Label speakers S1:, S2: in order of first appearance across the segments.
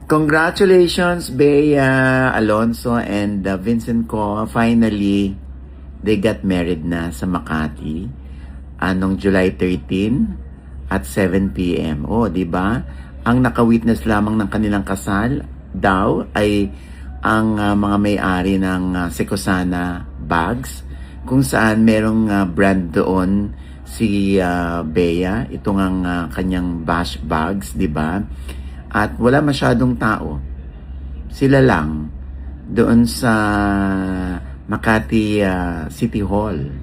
S1: Congratulations, Bea Alonzo and Vincent Co. Finally, they got married na sa Makati anong July 13 at 7 p.m. Oh, di ba? Ang naka-witness lamang ng kanilang kasal daw ay ang mga may-ari ng Sekosana Bags, kung saan merong brand doon si Bea, itong ang kanyang bash bags, di ba? At wala masyadong tao. Sila lang doon sa Makati City Hall.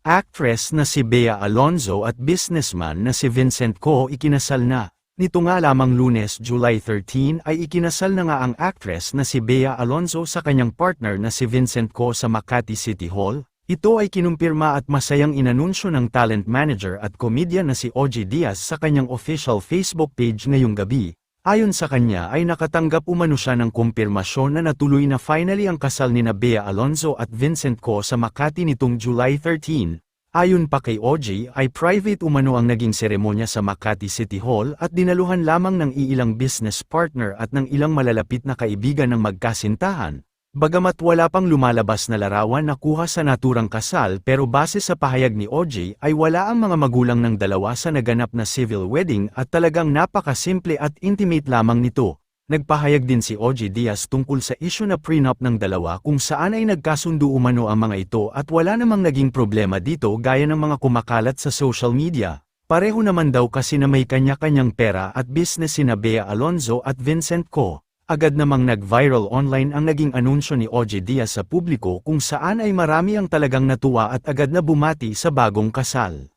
S2: Actress na si Bea Alonzo at businessman na si Vincent Co ikinasal na. Nito nga lamang Lunes, July 13 ay ikinasal na nga ang actress na si Bea Alonzo sa kanyang partner na si Vincent Co sa Makati City Hall. Ito ay kinumpirma at masayang inanunsyo ng talent manager at comedian na si OG Diaz sa kanyang official Facebook page ngayong gabi. Ayon sa kanya ay nakatanggap umano siya ng kumpirmasyon na natuloy na finally ang kasal nina Bea Alonzo at Vincent Co sa Makati nitong July 13. Ayon pa kay OG ay private umano ang naging seremonya sa Makati City Hall at dinaluhan lamang ng iilang business partner at ng ilang malalapit na kaibigan ng magkasintahan. Bagamat wala pang lumalabas na larawan na kuha sa naturang kasal, pero base sa pahayag ni OG ay wala ang mga magulang ng dalawa sa naganap na civil wedding at talagang napakasimple at intimate lamang nito. Nagpahayag din si OG Diaz tungkol sa isyu na prenup ng dalawa kung saan ay nagkasundo umano ang mga ito at wala namang naging problema dito gaya ng mga kumakalat sa social media. Pareho naman daw kasi na may kanya-kanyang pera at business sina Bea Alonzo at Vincent Co. Agad namang nag-viral online ang naging anunsyo ni OG Diaz sa publiko kung saan ay marami ang talagang natuwa at agad na bumati sa bagong kasal.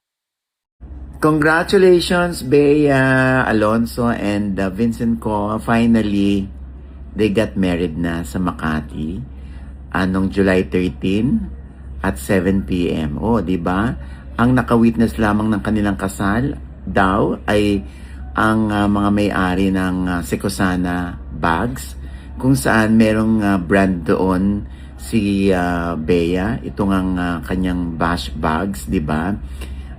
S1: Congratulations, Bea Alonzo and Vincent Co. Finally, they got married na sa Makati anong July 13 at 7 p.m. Oh, di ba? Ang naka-witness lamang ng kanilang kasal daw ay ang mga may-ari ng Sekosana Bags, kung saan merong brand doon si Bea, itong ang kanyang bash bags, di ba?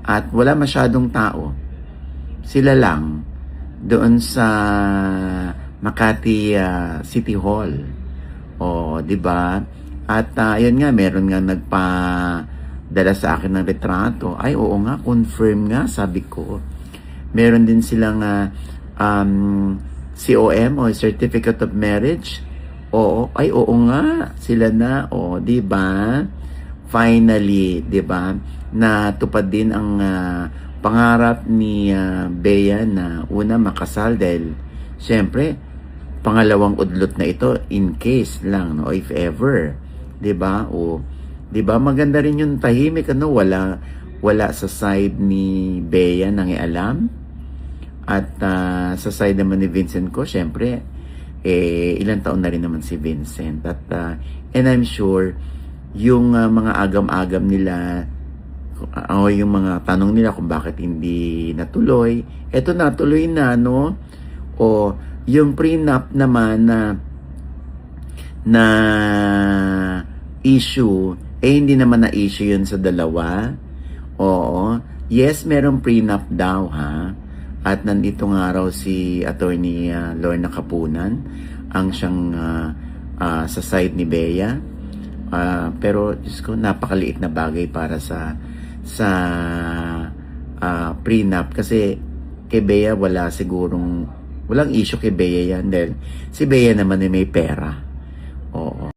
S1: At wala masyadong tao. Sila lang doon sa Makati City Hall. O, di ba? At yun nga, meron nga nagpadala sa akin ng retrato. Ay, oo nga, confirm nga, sabi ko. Meron din silang COM o Certificate of Marriage. Oo, ay oo nga, sila na. O, di ba? Finally, di ba? Natupad din ang pangarap ni Bea na una makasal dahil syempre pangalawang udlot na ito in case lang, no, if ever, 'di ba? O 'di ba maganda rin yung tahimik, ano, wala sa side ni Bea nangialam at sa side naman ni Vincent Co, syempre ilang taon na rin naman si Vincent at and I'm sure yung mga agam-agam nila o yung mga tanong nila kung bakit hindi natuloy, eto natuloy na, no? O yung prenup naman na issue, hindi naman na issue yun sa dalawa. Oo, yes, merong prenup daw, ha? At nandito nga raw si Attorney Lorna Kapunan ang siyang sa side ni Bea. Pero Diyos ko, napakaliit na bagay para sa prenup kasi kay Bea walang issue kay Bea yan dahil si Bea naman ay may pera. Oo.